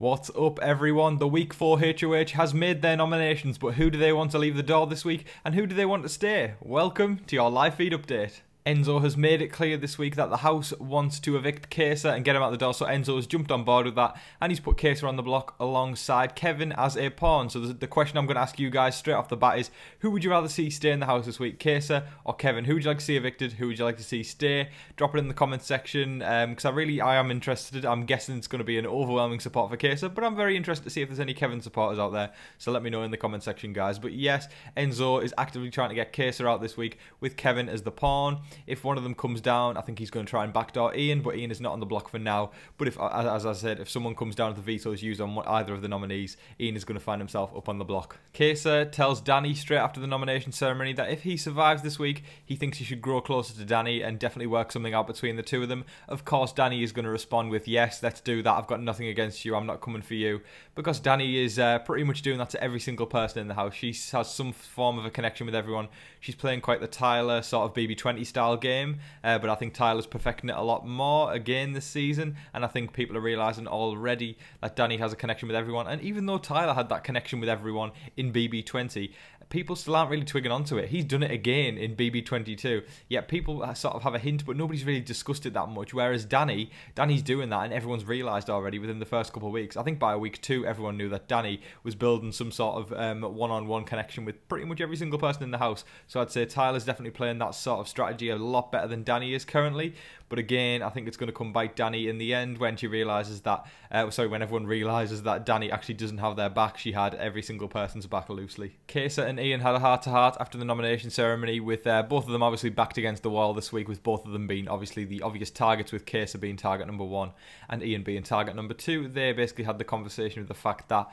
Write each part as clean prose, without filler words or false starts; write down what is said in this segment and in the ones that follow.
What's up, everyone? The Week 4 HOH has made their nominations, but who do they want to leave the door this week, and who do they want to stay? Welcome to your live feed update. Enzo has made it clear this week that the house wants to evict Kesa and get him out the door, so Enzo has jumped on board with that, and he's put Kesa on the block alongside Kevin as a pawn. So the question I'm going to ask you guys straight off the bat is, who would you rather see stay in the house this week, Kesa or Kevin? Who would you like to see evicted? Who would you like to see stay? Drop it in the comments section, because I am interested. I'm guessing it's going to be an overwhelming support for Kesa, but I'm very interested to see if there's any Kevin supporters out there, so let me know in the comment section, guys. But yes, Enzo is actively trying to get Kesa out this week with Kevin as the pawn. If one of them comes down, I think he's going to try and backdoor Ian, but Ian is not on the block for now. But if, as I said, if someone comes down with the vetoes used on either of the nominees, Ian is going to find himself up on the block. Kesa tells Danny straight after the nomination ceremony that if he survives this week, he thinks he should grow closer to Danny and definitely work something out between the two of them. Of course, Danny is going to respond with, yes, let's do that. I've got nothing against you. I'm not coming for you. Because Danny is pretty much doing that to every single person in the house. She has some form of a connection with everyone. She's playing quite the Tyler sort of BB20 style game. But I think Tyler's perfecting it a lot more again this season, and I think people are realising already that Danny has a connection with everyone. And even though Tyler had that connection with everyone in BB20, people still aren't really twigging onto it. He's done it again in BB22, yet people sort of have a hint, but nobody's really discussed it that much. Whereas Danny's doing that, and everyone's realised already within the first couple of weeks. I think by week 2, everyone knew that Danny was building some sort of one-on-one connection with pretty much every single person in the house. So I'd say Tyler's definitely playing that sort of strategy a lot better than Danny is currently. But again, I think it's going to come bite Danny in the end when she realises that, when everyone realises that Danny actually doesn't have their back. She had every single person's back loosely. Kesa and Ian had a heart-to-heart after the nomination ceremony, with both of them obviously backed against the wall this week, with both of them being obviously the obvious targets, with Kesa being target number 1 and Ian being target number 2. They basically had the conversation with the fact that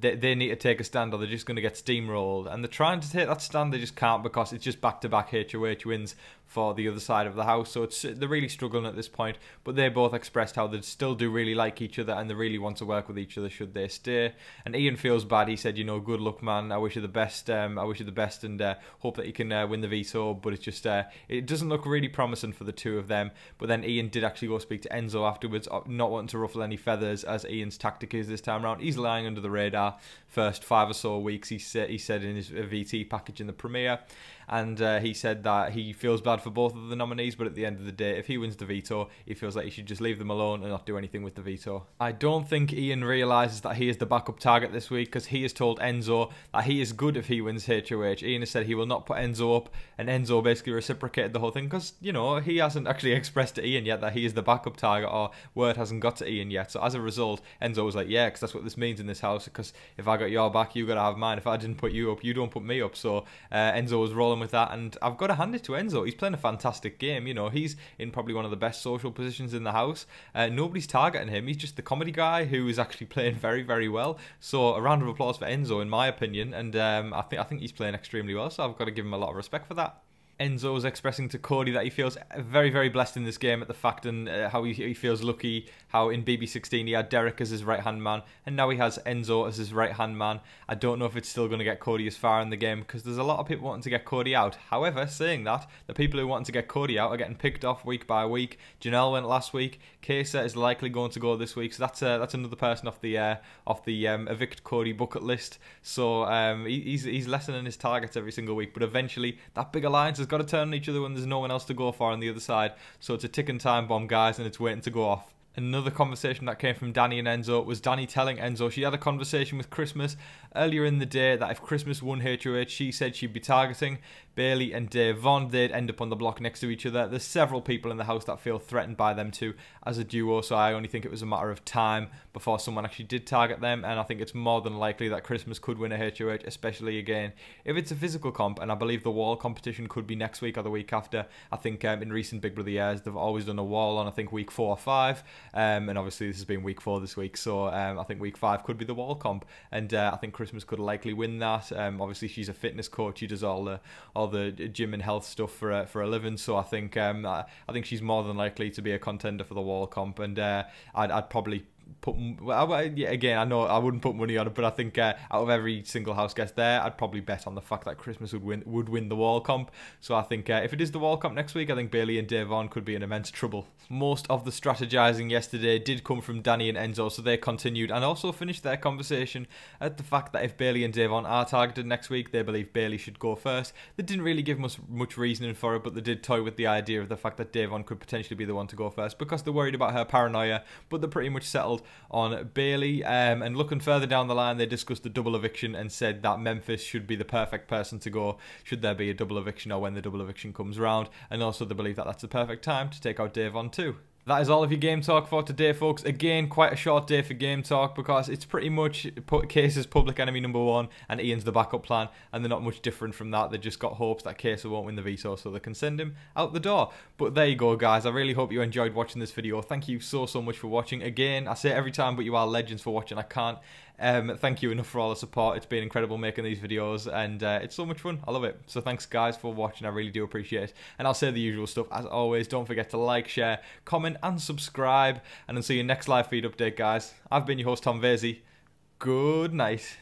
they need to take a stand or they're just going to get steamrolled, and they're trying to take that stand. They just can't, because it's just back-to-back HOH wins for the other side of the house, so they're really struggling at this point. But they both expressed how they still do really like each other and they really want to work with each other should they stay. And Ian feels bad. He said, you know, good luck, man, I wish you the best, and hope that you can win the veto, but it's just it doesn't look really promising for the two of them. But then Ian did actually go speak to Enzo afterwards, not wanting to ruffle any feathers, as Ian's tactic is this time around. He's lying under the radar first 5 or so weeks, he said in his VT package in the premiere. And he said that he feels bad for both of the nominees, but at the end of the day, if he wins the veto, he feels like he should just leave them alone and not do anything with the veto. I don't think Ian realises that he is the backup target this week, because he has told Enzo that he is good if he wins HOH. Ian has said he will not put Enzo up, and Enzo basically reciprocated the whole thing, because, you know, he hasn't actually expressed to Ian yet that he is the backup target, or word hasn't got to Ian yet. So as a result, Enzo was like, yeah, because that's what this means in this house, because if I got your back, you got to have mine. If I didn't put you up, you don't put me up. So Enzo was rolling with that, and I've got to hand it to Enzo. He's playing a fantastic game. You know, he's in probably one of the best social positions in the house. Nobody's targeting him. He's just the comedy guy who is actually playing very, very well. So a round of applause for Enzo, in my opinion, and I think he's playing extremely well, so I've got to give him a lot of respect for that. Enzo was expressing to Cody that he feels very, very blessed in this game at the fact, and how he feels lucky how in BB16 he had Derek as his right-hand man, and now he has Enzo as his right-hand man. I don't know if it's still going to get Cody as far in the game, because there's a lot of people wanting to get Cody out. However, saying that, the people who want to get Cody out are getting picked off week by week. Janelle went last week. Kesa is likely going to go this week, so that's another person off the evict Cody bucket list. So he's lessening his targets every single week, but eventually that big alliance has got to turn on each other when there's no one else to go for on the other side. So it's a ticking time bomb, guys, and it's waiting to go off. Another conversation that came from Danny and Enzo was Danny telling Enzo she had a conversation with Christmas earlier in the day that if Christmas won HOH, she said she'd be targeting Bailey and Dave Vaughn. They'd end up on the block next to each other. There's several people in the house that feel threatened by them two as a duo, so I only think it was a matter of time before someone actually did target them, and I think it's more than likely that Christmas could win a HOH, especially again if it's a physical comp, and I believe the wall competition could be next week or the week after. I think in recent Big Brother years they've always done a wall on, I think, week 4 or 5, and obviously this has been week 4 this week, so I think week 5 could be the wall comp, and I think Christmas could likely win that. Obviously she's a fitness coach, she does all the gym and health stuff for a living, so I think she's more than likely to be a contender for the wall comp, and I'd probably put, well, yeah, again, I know I wouldn't put money on it, but I think out of every single house guest there, I'd probably bet on the fact that Christmas would win the wall comp. So I think if it is the wall comp next week, I think Bailey and Davon could be in immense trouble. Most of the strategizing yesterday did come from Danny and Enzo, so they continued and also finished their conversation at the fact that if Bailey and Davon are targeted next week, they believe Bailey should go first. They didn't really give much reasoning for it, but they did toy with the idea of the fact that Davon could potentially be the one to go first because they're worried about her paranoia, but they're pretty much settled on Bailey. And looking further down the line, they discussed the double eviction and said that Memphis should be the perfect person to go should there be a double eviction or when the double eviction comes round, and also they believe that that's the perfect time to take out Davon too. That is all of your game talk for today, folks. Again, quite a short day for game talk because it's pretty much Case's public enemy #1 and Ian's the backup plan, and they're not much different from that. They just got hopes that Case won't win the veto so they can send him out the door. But there you go, guys. I really hope you enjoyed watching this video. Thank you so much for watching. Again, I say it every time, but you are legends for watching. I can't thank you enough for all the support. It's been incredible making these videos, and it's so much fun. I love it. So thanks, guys, for watching. I really do appreciate it. And I'll say the usual stuff as always. Don't forget to like, share, comment and subscribe, and I'll see you next live feed update, guys. I've been your host, Tom Vasey. Good night.